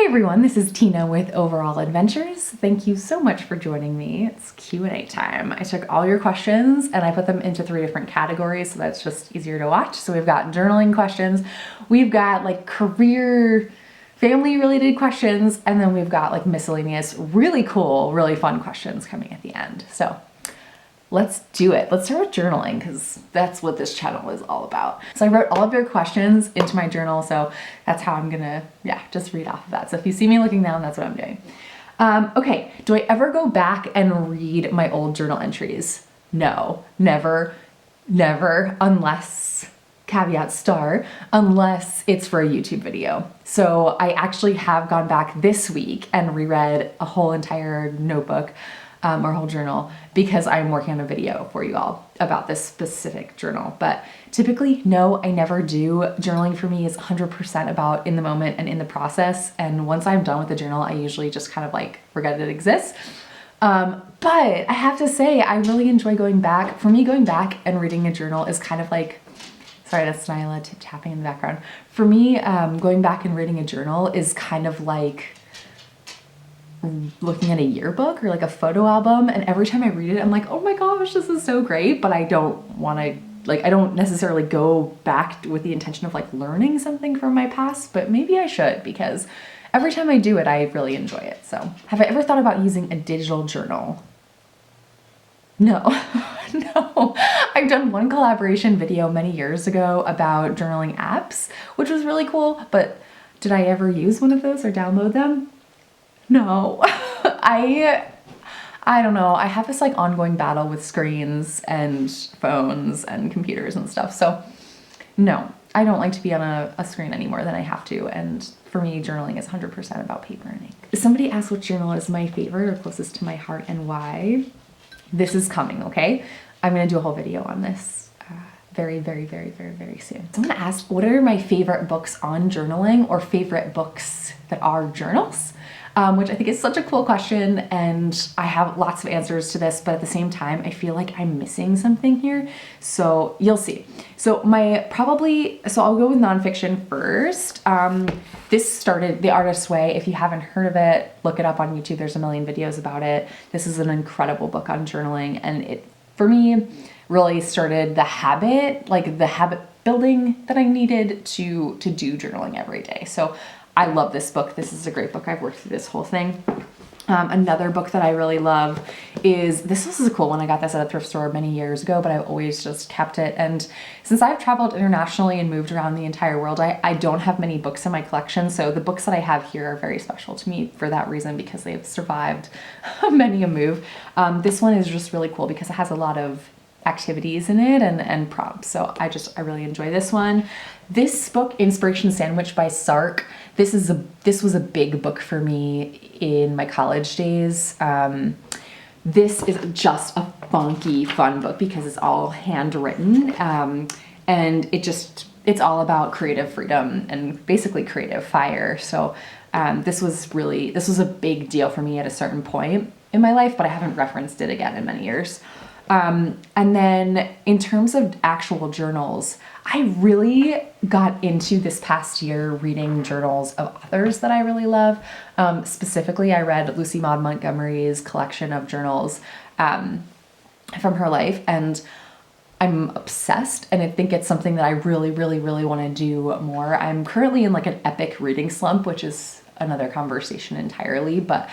Hi everyone, this is Tina with Overall Adventures. Thank you so much for joining me. It's Q&A time. I took all your questions and I put them into 3 different categories so that's just easier to watch. So we've got journaling questions, we've got like career, family related questions, and then we've got like miscellaneous, really cool, really fun questions coming at the end. So let's do it. Let's start with journaling because that's what this channel is all about. So I wrote all of your questions into my journal, so that's how I'm gonna, just read off of that. So if you see me looking down, that's what I'm doing. Okay, do I ever go back and read my old journal entries? No, never, unless, caveat star, unless it's for a YouTube video. So I actually have gone back this week and reread a whole entire notebook or whole journal because I'm working on a video for you all about this specific journal. But typically, no, I never do. Journaling for me is 100% about in the moment and in the process. And once I'm done with the journal, I usually just kind of like forget it exists. But I have to say, I really enjoy going back. For me, going back and reading a journal is kind of like, sorry, that's Nyla tapping in the background. For me, going back and reading a journal is kind of like looking at a yearbook or like a photo album, and every time I read it I'm like, oh my gosh, this is so great, but I don't want to, like, I don't necessarily go back with the intention of like learning something from my past, but maybe I should because every time I do it I really enjoy it. So have I ever thought about using a digital journal? No. No. I've done one collaboration video many years ago about journaling apps, which was really cool, but did I ever use one of those or download them? No. I don't know. I have this like ongoing battle with screens and phones and computers and stuff. So no, I don't like to be on a screen any more than I have to. And for me, journaling is 100% about paper and ink. Somebody asked what journal is my favorite or closest to my heart and why. This is coming, okay? I'm gonna do a whole video on this very, very, very, very, very soon. So I'm gonna ask, what are my favorite books on journaling or favorite books that are journals? Which I think is such a cool question, and I have lots of answers to this, but at the same time, I feel like I'm missing something here. So you'll see. So I'll go with nonfiction first. This started The Artist's Way. If you haven't heard of it, look it up on YouTube. There's a million videos about it. This is an incredible book on journaling, and it, for me, really started the habit building that I needed to do journaling every day. So I love this book. This is a great book. I've worked through this whole thing. Another book that I really love is, this is a cool one. I got this at a thrift store many years ago, but I've always just kept it. And since I've traveled internationally and moved around the entire world, I don't have many books in my collection. So the books that I have here are very special to me for that reason, because they've survived many a move. This one is just really cool because it has a lot of activities in it and prompts. So I really enjoy this one. This book, Inspiration Sandwich by Sark, this was a big book for me in my college days. This is just a funky, fun book because it's all handwritten, and it's all about creative freedom and basically creative fire. So this was a big deal for me at a certain point in my life, but I haven't referenced it again in many years. And then in terms of actual journals, I really got into this past year reading journals of authors that I really love. Specifically, I read Lucy Maud Montgomery's collection of journals from her life, and I'm obsessed, and I think it's something that I really, really, really want to do more. I'm currently in like an epic reading slump, which is another conversation entirely, but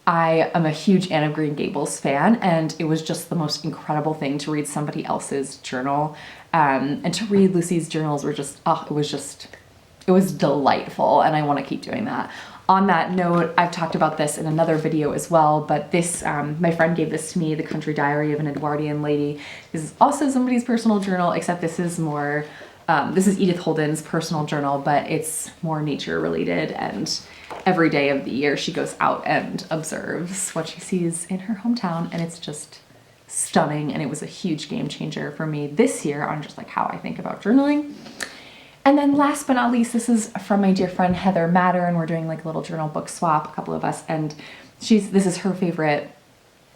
I am a huge Anne of Green Gables fan, and it was just the most incredible thing to read somebody else's journal. And to read Lucy's journals were just, it was delightful, and I want to keep doing that. On that note, I've talked about this in another video as well, but this, my friend gave this to me, The Country Diary of an Edwardian Lady. This is also somebody's personal journal, except this is more, this is Edith Holden's personal journal, but it's more nature related, and every day of the year she goes out and observes what she sees in her hometown, and it's just stunning, and it was a huge game changer for me this year on just like how I think about journaling. And then last but not least, this is from my dear friend Heather Matter, and we're doing like a little journal book swap, a couple of us, and this is her favorite,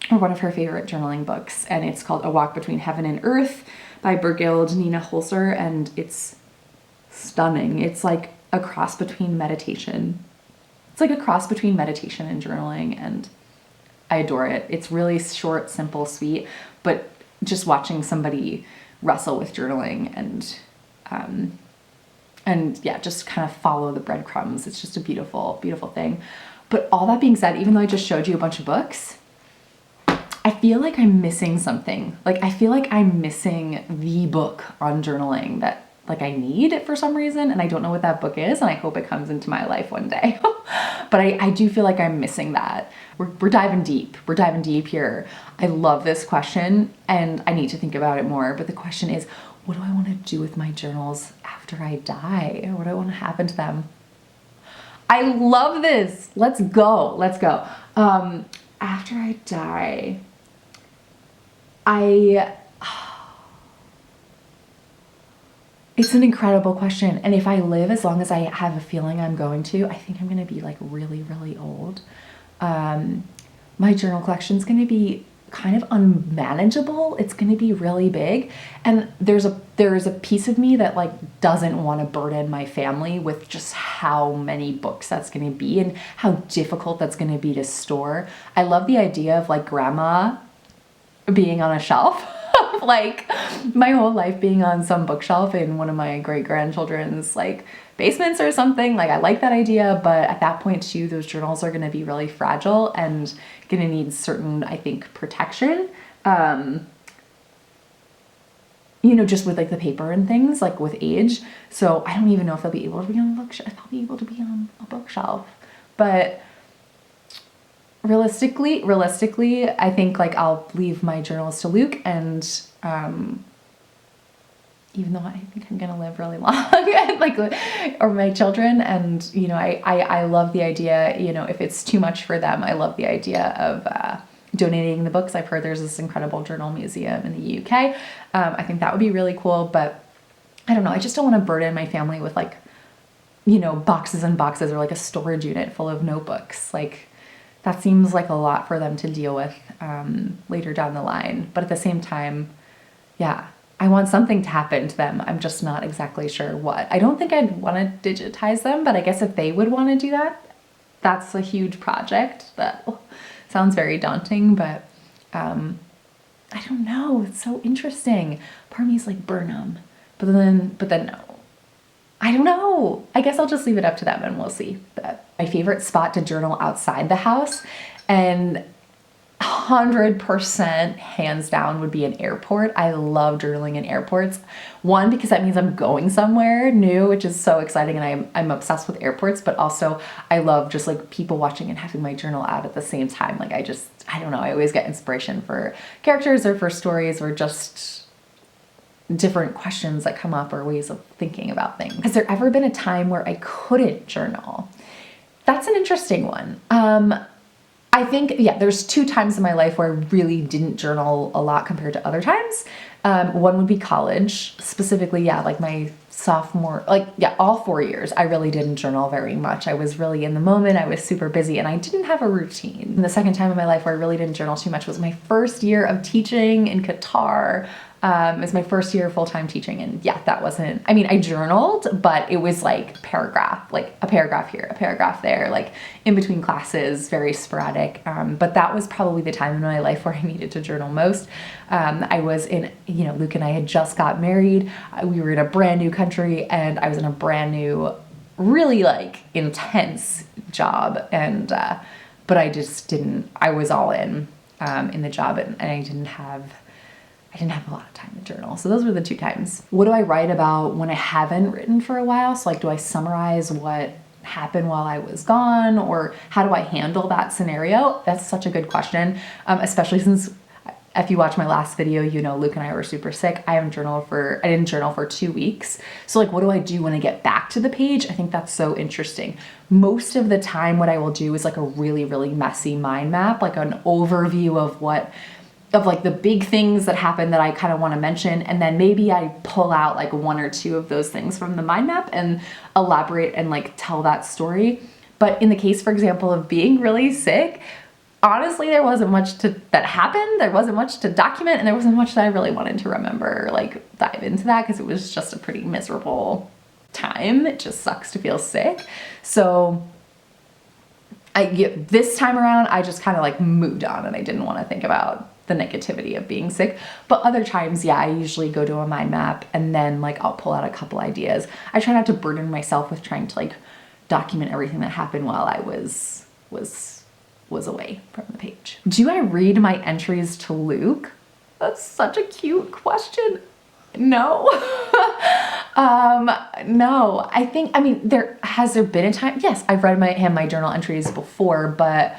or one of her favorite journaling books, and it's called A Walk Between Heaven and Earth by Birgild Nina Holzer, and it's stunning. It's like a cross between meditation. It's like a cross between meditation and journaling, and I adore it. It's really short, simple, sweet, but just watching somebody wrestle with journaling and yeah, just kind of follow the breadcrumbs. It's just a beautiful, beautiful thing. But all that being said, even though I just showed you a bunch of books, I feel like I'm missing something. Like, I feel like I'm missing the book on journaling that like I need it for some reason, and I don't know what that book is, and I hope it comes into my life one day. But I do feel like I'm missing that. We're diving deep. We're diving deep here. I love this question, and I need to think about it more. But the question is, what do I want to do with my journals after I die? What do I want to happen to them? I love this. Let's go. Let's go. After I die, it's an incredible question. And if I live as long as I have a feeling I'm going to, I think I'm going to be like really, really old. My journal collection is going to be kind of unmanageable. It's going to be really big. And there's a piece of me that like doesn't want to burden my family with just how many books that's going to be and how difficult that's going to be to store. I love the idea of like grandma being on a shelf. Like my whole life being on some bookshelf in one of my great grandchildren's like basements or something. Like I like that idea, but at that point too, those journals are going to be really fragile and going to need certain, I think, protection. You know, just with like the paper and things, like with age. So I don't even know if they'll be able to be on a bookshelf. If I'll be able to be on a bookshelf, but realistically, I think like I'll leave my journals to Luke, and even though I think I'm gonna live really long, like, or my children, and you know, I love the idea. You know, if it's too much for them, I love the idea of donating the books. I've heard there's this incredible journal museum in the UK. I think that would be really cool, but I don't know. I just don't want to burden my family with like, you know, boxes and boxes or like a storage unit full of notebooks. Like, that seems like a lot for them to deal with later down the line. But at the same time, yeah, I want something to happen to them. I'm just not exactly sure what. I don't think I'd want to digitize them, but I guess if they would want to do that, that's a huge project. That sounds very daunting, but I don't know. It's so interesting. Part of me is like, burn them. But then no. I don't know. I guess I'll just leave it up to them and we'll see. But my favorite spot to journal outside the house, and 100% hands down, would be an airport. I love journaling in airports. One, because that means I'm going somewhere new, which is so exciting, and I'm obsessed with airports, but also I love just like people watching and having my journal out at the same time. Like I don't know, I always get inspiration for characters or for stories or just different questions that come up or ways of thinking about things. Has there ever been a time where I couldn't journal? That's an interesting one. I think, yeah, there's 2 times in my life where I really didn't journal a lot compared to other times. One would be college, specifically, yeah, like my sophomore, like, yeah, all 4 years, I really didn't journal very much. I was really in the moment, I was super busy, and I didn't have a routine. And the second time in my life where I really didn't journal too much was my first year of teaching in Qatar. It was my first year of full-time teaching, and yeah, that wasn't, I mean, I journaled, but it was like like a paragraph here, a paragraph there, like in between classes, very sporadic. But that was probably the time in my life where I needed to journal most. I was in, you know, Luke and I had just got married. We were in a brand new country, and I was in a brand new, really like intense job. And, but I just didn't, I was all in the job, and I didn't have a lot of time to journal. So those were the 2 times. What do I write about when I haven't written for a while? So like, do I summarize what happened while I was gone, or how do I handle that scenario? That's such a good question, especially since if you watch my last video, you know, Luke and I were super sick. I didn't journal for 2 weeks. So like, what do I do when I get back to the page? I think that's so interesting. Most of the time, what I will do is like a really, really messy mind map, like an overview of like the big things that happen that I kind of want to mention. And then maybe I pull out like 1 or 2 of those things from the mind map and elaborate and like tell that story. But in the case, for example, of being really sick, honestly, there wasn't much that happened. There wasn't much to document, and there wasn't much that I really wanted to remember, like dive into that, because it was just a pretty miserable time. It just sucks to feel sick. So this time around, I just kind of like moved on and I didn't want to think about the negativity of being sick. But other times, yeah, I usually go to a mind map and then like I'll pull out a couple ideas. I try not to burden myself with trying to like document everything that happened while I was away from the page. Do I read my entries to Luke? That's such a cute question. No. No, I mean, has there been a time? Yes, I've read my journal entries before, but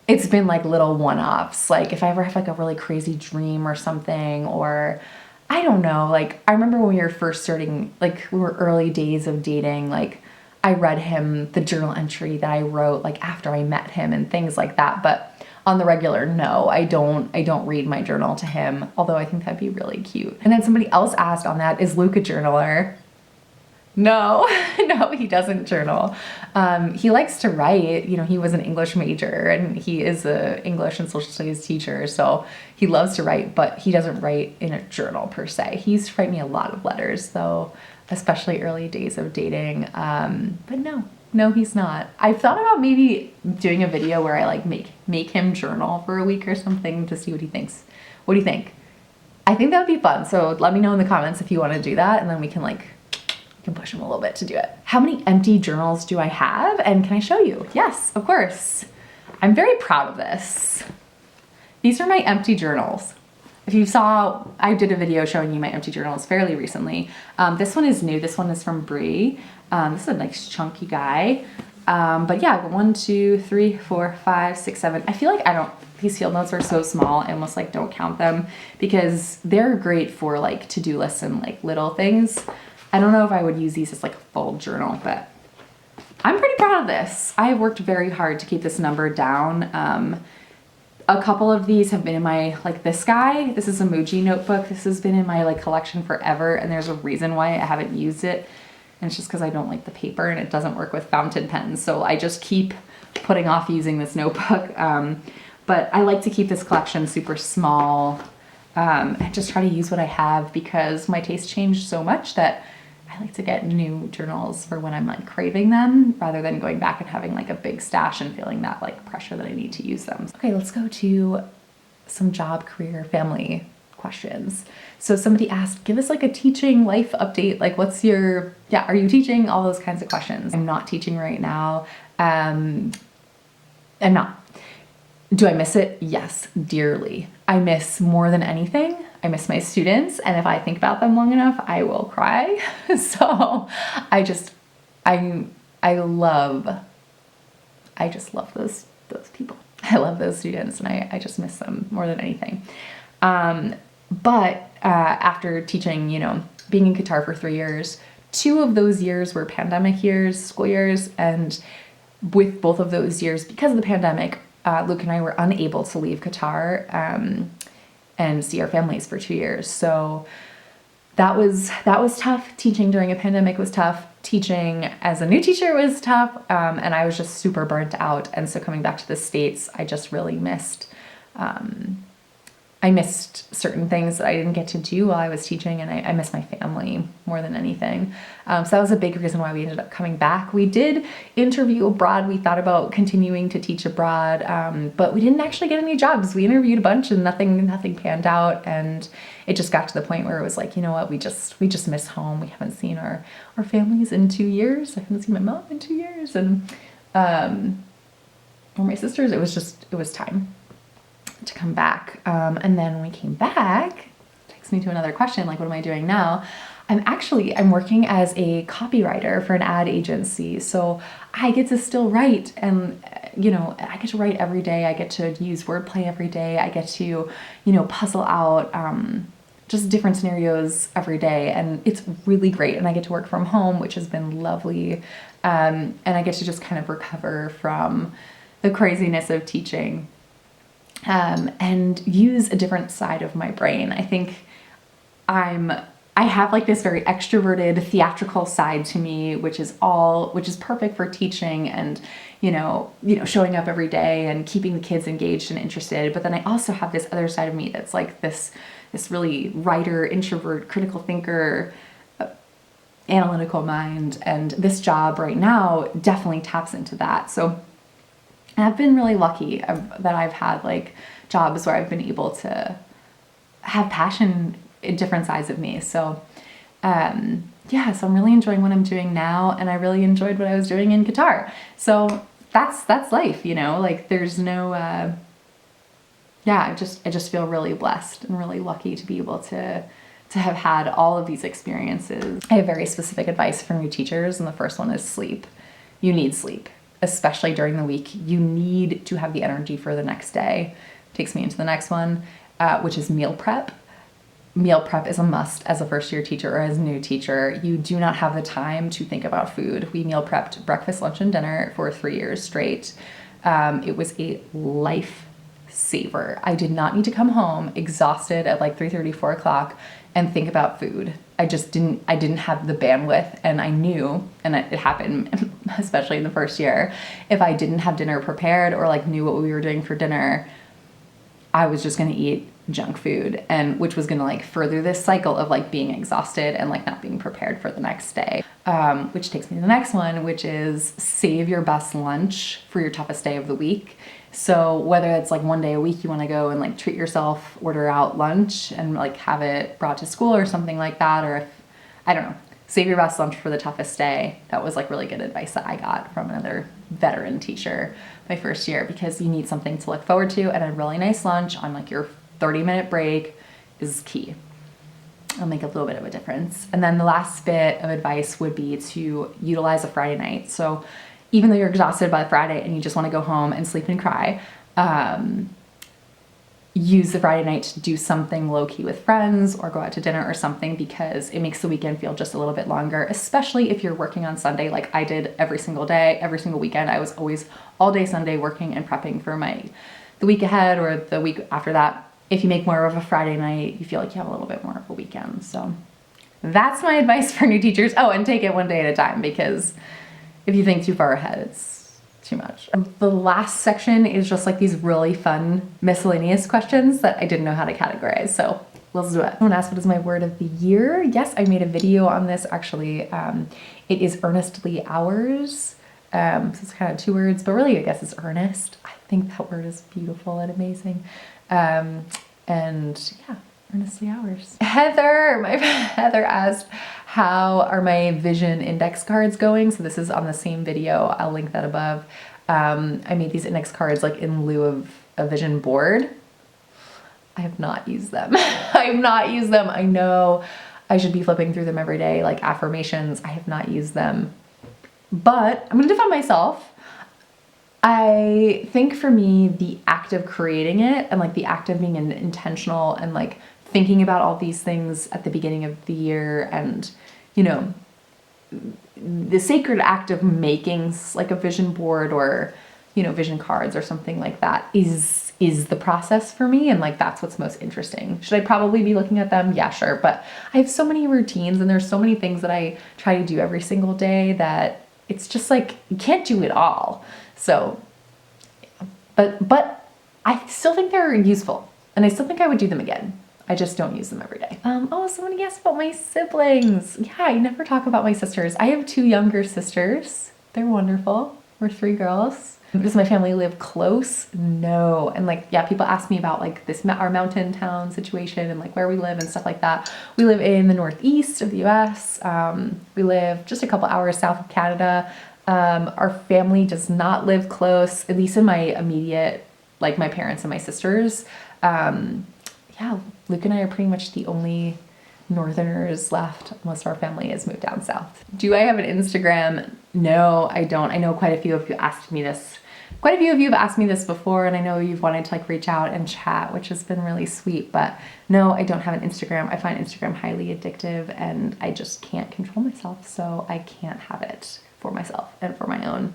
it's been like little one-offs. Like if I ever have like a really crazy dream or something, or I don't know, like I remember when we were first starting, like we were early days of dating, like I read him the journal entry that I wrote like after I met him and things like that. But on the regular, no, I don't read my journal to him, although I think that'd be really cute. And then somebody else asked on that, is Luke a journaler? No, no, he doesn't journal. He likes to write. You know, he was an English major and he is a English and social studies teacher, so he loves to write, but he doesn't write in a journal per se. He used to write me a lot of letters though, especially early days of dating. But no, he's not. I've thought about maybe doing a video where I like make him journal for a week or something to see what he thinks. What do you think? I think that would be fun. So let me know in the comments if you want to do that, and then we can push him a little bit to do it. How many empty journals do I have? And can I show you? Yes, of course. I'm very proud of this. These are my empty journals. If you saw, I did a video showing you my empty journals fairly recently. This one is new. This one is from Brie. This is a nice chunky guy. But yeah, 1, 2, 3, 4, 5, 6, 7. I feel like these field notes are so small, I almost like don't count them because they're great for like to-do lists and like little things. I don't know if I would use these as like a full journal, but I'm pretty proud of this. I have worked very hard to keep this number down. A couple of these have been in my, like this guy, this is a Muji notebook. This has been in my like collection forever, and there's a reason why I haven't used it. And it's just because I don't like the paper and it doesn't work with fountain pens. So I just keep putting off using this notebook. But I like to keep this collection super small and just try to use what I have because my taste changed so much that I like to get new journals for when I'm like craving them rather than going back and having like a big stash and feeling that like pressure that I need to use them. Okay, let's go to some job, career, family questions. So somebody asked, give us like a teaching life update. Like are you teaching? All those kinds of questions. I'm not teaching right now. I'm not. Do I miss it? Yes, dearly. I miss more than anything. I miss my students, and if I think about them long enough, I will cry. So I just love those people. I love those students, and I just miss them more than anything. But after teaching, being in Qatar for 3 years, 2 of those years were pandemic years, school years, and with both of those years, because of the pandemic, Luke and I were unable to leave Qatar and see our families for 2 years. So that was tough. Teaching during a pandemic was tough. Teaching as a new teacher was tough. And I was just super burnt out. And so coming back to the States, I just really missed certain things that I didn't get to do while I was teaching, and I miss my family more than anything. So that was a big reason why we ended up coming back. We did interview abroad. We thought about continuing to teach abroad, but we didn't actually get any jobs. We interviewed a bunch and nothing panned out, and it just got to the point where it was like, you know what, we just miss home. We haven't seen our families in 2 years. I haven't seen my mom in 2 years, and or my sisters. It was time to come back. And then when we came back, takes me to another question, like, what am I doing now? I'm working as a copywriter for an ad agency. So I get to still write, and, I get to write every day. I get to use wordplay every day. I get to, puzzle out, just different scenarios every day. And it's really great. And I get to work from home, which has been lovely. And I get to just kind of recover from the craziness of teaching. And use a different side of my brain. I think I have like this very extroverted theatrical side to me, which is perfect for teaching and, showing up every day and keeping the kids engaged and interested. But then I also have this other side of me that's like this really writer, introvert, critical thinker, analytical mind, and this job right now definitely taps into that. So I've been really lucky that I've had like jobs where I've been able to have passion in different sides of me. So yeah, so I'm really enjoying what I'm doing now, and I really enjoyed what I was doing in Qatar. So that's life, you know, like there's no yeah, I just feel really blessed and really lucky to be able to have had all of these experiences. I have very specific advice for new teachers, and the first one is sleep. You need sleep, especially during the week. You need to have the energy for the next day. Takes me into the next one, which is meal prep. Meal prep is a must as a first-year teacher or as a new teacher. You do not have the time to think about food. We meal prepped breakfast, lunch, and dinner for 3 years straight. It was a lifesaver. I did not need to come home exhausted at like 3:30, 4 o'clock and think about food. I didn't have the bandwidth, and I knew, and it happened especially in the first year, if I didn't have dinner prepared or like knew what we were doing for dinner, I was just gonna eat junk food, and which was gonna like further this cycle of like being exhausted and like not being prepared for the next day. Which takes me to the next one, which is save your best lunch for your toughest day of the week. So whether it's like one day a week you want to go and like treat yourself, order out lunch and like have it brought to school or something like that, or if, I don't know, save your best lunch for the toughest day. That was like really good advice that I got from another veteran teacher my first year, because you need something to look forward to, and a really nice lunch on like your 30-minute break is key. It'll make a little bit of a difference. And then the last bit of advice would be to utilize a Friday night. So even though you're exhausted by Friday and you just want to go home and sleep and cry, use the Friday night to do something low-key with friends or go out to dinner or something, because it makes the weekend feel just a little bit longer, especially if you're working on Sunday like I did every single day, every single weekend. I was always all day Sunday working and prepping for the week ahead or the week after that. If you make more of a Friday night, you feel like you have a little bit more of a weekend. So that's my advice for new teachers. Oh, and take it one day at a time, because if you think too far ahead, it's too much. The last section is just like these really fun miscellaneous questions that I didn't know how to categorize. So let's do it. Someone asked, what is my word of the year? Yes, I made a video on this actually. It is earnestly ours. So it's kind of 2 words, but really I guess it's earnest. I think that word is beautiful and amazing. And yeah, earnestly ours. Heather asked, how are my vision index cards going? So this is on the same video. I'll link that above. I made these index cards like in lieu of a vision board. I have not used them. I have not used them. I know I should be flipping through them every day, like affirmations. I have not used them, but I'm gonna defend myself. I think for me, the act of creating it and like the act of being intentional and like thinking about all these things at the beginning of the year, and, you know, the sacred act of making like a vision board or, you know, vision cards or something like that is the process for me. And like, that's what's most interesting. Should I probably be looking at them? Yeah, sure. But I have so many routines and there's so many things that I try to do every single day that it's just like, you can't do it all. So, but I still think they're useful, and I still think I would do them again. I just don't use them every day. Oh, somebody asked about my siblings. Yeah, I never talk about my sisters. I have 2 younger sisters. They're wonderful. We're 3 girls. Does my family live close? No. And like, yeah, people ask me about like our mountain town situation and like where we live and stuff like that. We live in the northeast of the US. We live just a couple hours south of Canada. Our family does not live close, at least in my immediate, like my parents and my sisters. Yeah, Luke and I are pretty much the only northerners left. Most of our family has moved down south. Do I have an Instagram? No, I don't. I know quite a few of you asked me this. Quite a few of you have asked me this before, and I know you've wanted to like reach out and chat, which has been really sweet, but no, I don't have an Instagram. I find Instagram highly addictive and I just can't control myself, so I can't have it for myself and for my own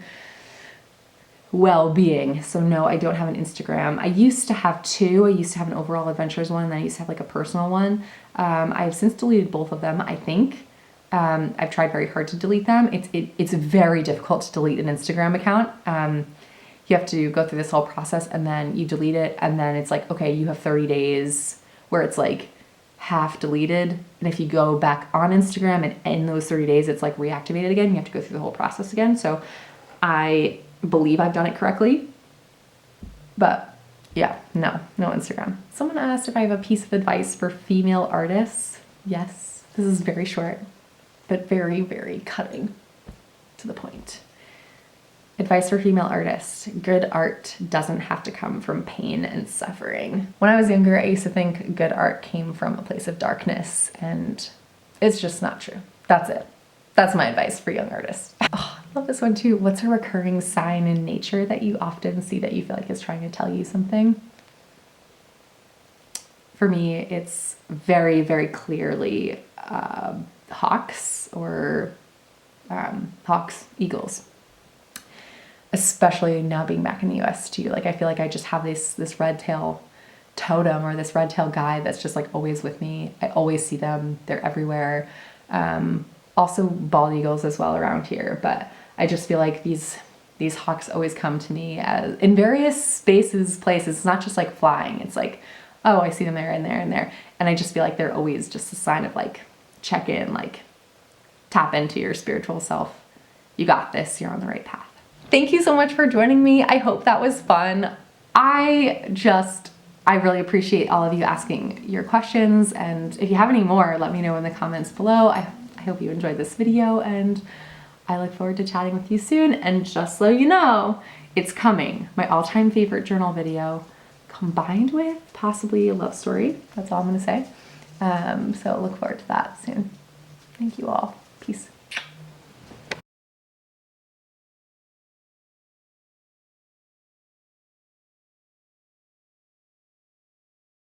well-being. So no, I don't have an Instagram. I used to have 2. I used to have an overall adventures one, and then I used to have like a personal one. I've since deleted both of them, I think. I've tried very hard to delete them. It's very difficult to delete an Instagram account. You have to go through this whole process and then you delete it, and then it's like, okay, you have 30 days where it's like, half deleted. And if you go back on Instagram and in those 30 days, it's like reactivated again. You have to go through the whole process again. So I believe I've done it correctly. But yeah, no Instagram. Someone asked if I have a piece of advice for female artists. Yes, this is very short, but very, very cutting to the point. Advice for female artists. Good art doesn't have to come from pain and suffering. When I was younger, I used to think good art came from a place of darkness, and it's just not true. That's it. That's my advice for young artists. Oh, I love this one too. What's a recurring sign in nature that you often see that you feel like is trying to tell you something? For me, it's very, very clearly hawks or eagles. Especially now being back in the US too. Like I feel like I just have this red tail totem or this red tail guide that's just like always with me. I always see them. They're everywhere. Also bald eagles as well around here, but I just feel like these hawks always come to me as in various spaces, places. It's not just like flying. It's like, oh, I see them there and there and there. And I just feel like they're always just a sign of like check in, like tap into your spiritual self. You got this. You're on the right path. Thank you so much for joining me. I hope that was fun. I really appreciate all of you asking your questions. And if you have any more, let me know in the comments below. I hope you enjoyed this video and I look forward to chatting with you soon. And just so you know, it's coming. My all-time favorite journal video combined with possibly a love story. That's all I'm gonna say. So look forward to that soon. Thank you all. Peace.